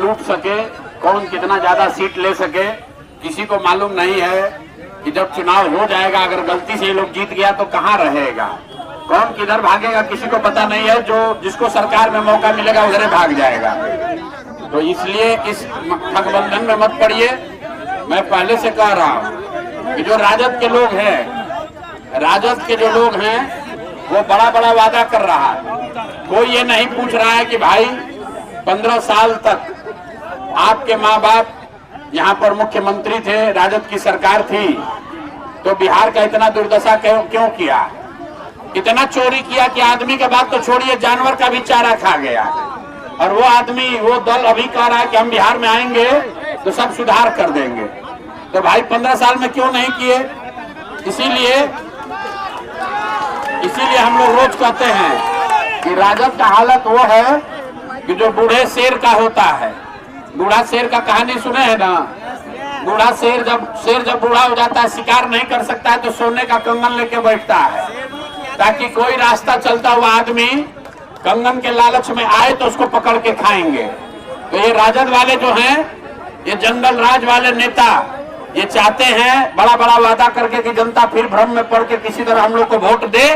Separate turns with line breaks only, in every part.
लूट सके, कौन कितना ज्यादा सीट ले सके, किसी को मालूम नहीं है कि जब चुनाव हो जाएगा अगर गलती से ये लोग जीत गया तो कहाँ रहेगा, कौन किधर भागेगा, किसी को पता नहीं है। जो जिसको सरकार में मौका मिलेगा उधर भाग जाएगा। तो इसलिए इस ठगबंधन में मत पड़िए। मैं पहले से कह रहा हूँ कि जो राजद के लोग हैं, राजद के जो लोग हैं वो बड़ा बड़ा वादा कर रहा है। कोई ये नहीं पूछ रहा है कि भाई 15 साल तक आपके माँ बाप यहाँ पर मुख्यमंत्री थे, राजद की सरकार थी, तो बिहार का इतना दुर्दशा क्यों किया, इतना चोरी किया कि आदमी के बात तो छोड़िए, जानवर का भी चारा खा गया। और वो आदमी, वो दल अभी कह रहा है कि हम बिहार में आएंगे तो सब सुधार कर देंगे। तो भाई 15 साल में क्यों नहीं किए? इसीलिए हम लोग रोज कहते हैं कि राजद का हालत वो है कि जो बूढ़े शेर का होता है। बूढ़ा शेर का कहानी सुने हैं ना? बूढ़ा शेर जब बूढ़ा हो जाता है, शिकार नहीं कर सकता है, तो सोने का कंगन लेके बैठता है ताकि कोई रास्ता चलता हुआ आदमी कंगन के लालच में आए तो उसको पकड़ के खाएंगे। तो ये राजद वाले जो हैं, ये जंगल राज वाले नेता, ये चाहते हैं बड़ा बड़ा वादा करके कि जनता फिर भ्रम में पड़ के किसी तरह हम लोग को वोट दे,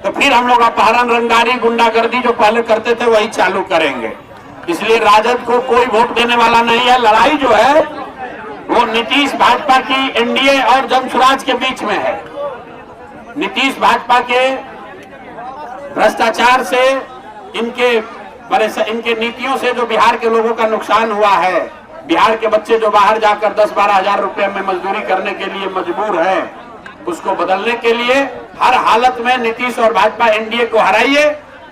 तो फिर हम लोग अपहरण, रंगारी, गुंडागर्दी जो पहले करते थे वही चालू करेंगे। इसलिए राजद को कोई वोट देने वाला नहीं है। लड़ाई जो है वो नीतीश भाजपा की एनडीए और जनसुराज के बीच में है। नीतीश भाजपा के भ्रष्टाचार से, इनके नीतियों से जो बिहार के लोगों का नुकसान हुआ है, बिहार के बच्चे जो बाहर जाकर 10-12 हजार रुपए में मजदूरी करने के लिए मजबूर है, उसको बदलने के लिए हर हालत में नीतीश और भाजपा एनडीए को हराइए,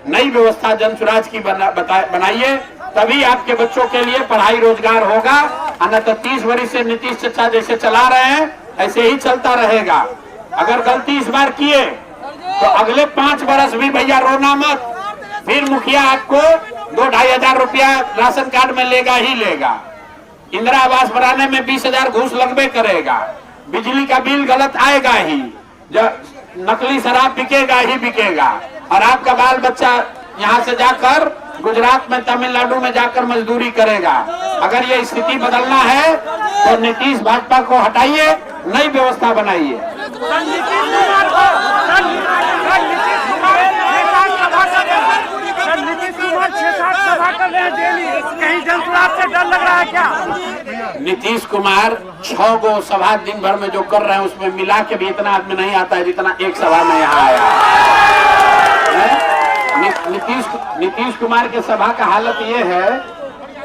नई व्यवस्था जनसुराज की बनाइए, तभी आपके बच्चों के लिए पढ़ाई रोजगार होगा। अन्यथा 30 वर्ष से नीतीश चाचा जैसे चला रहे हैं ऐसे ही चलता रहेगा। अगर गलती इस बार किए तो अगले 5 वर्ष भी भैया रोना मत, फिर मुखिया आपको 2-2.5 हजार रुपया राशन कार्ड में लेगा ही लेगा। इंदिरा आवास बनाने में 20 हजार घूस लगबे करेगा। बिजली का बिल गलत आएगा ही, नकली शराब बिकेगा ही बिकेगा। और आपका बाल बच्चा यहाँ से जाकर गुजरात में, तमिलनाडु में जाकर मजदूरी करेगा। अगर ये स्थिति बदलना है तो नीतीश भाजपा को हटाइए, नई व्यवस्था बनाइए।
कहीं जनसुराज से डर लग रहा है क्या?
नीतीश कुमार 6 गो सभा दिन भर में जो कर रहे हैं उसमें मिला के भी इतना आदमी नहीं आता है जितना एक सभा में यहाँ आया है। नीतीश कुमार के सभा का हालत ये है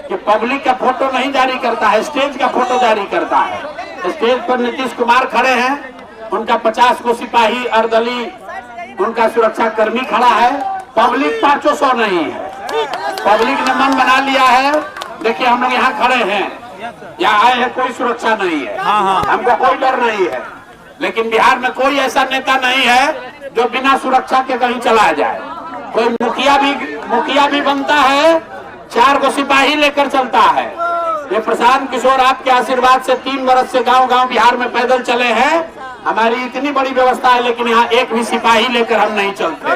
कि पब्लिक का फोटो नहीं जारी करता है, स्टेज का फोटो जारी करता है। स्टेज पर नीतीश कुमार खड़े हैं, उनका 50 को सिपाही अर्दली, उनका सुरक्षा कर्मी खड़ा है, पब्लिक 500 नहीं है। पब्लिक ने मन बना लिया है, देखिए हम लोग यहाँ खड़े हैं, यहाँ आए हैं, कोई सुरक्षा नहीं है, हमको कोई डर नहीं है। लेकिन बिहार में कोई ऐसा नेता नहीं है जो बिना सुरक्षा के कहीं चला जाए। कोई मुखिया भी बनता है, 4 को सिपाही लेकर चलता है। ये प्रशांत किशोर आपके आशीर्वाद से 3 वर्ष से गांव-गांव बिहार में पैदल चले हैं। हमारी इतनी बड़ी व्यवस्था है लेकिन यहाँ एक भी सिपाही लेकर हम नहीं चलते।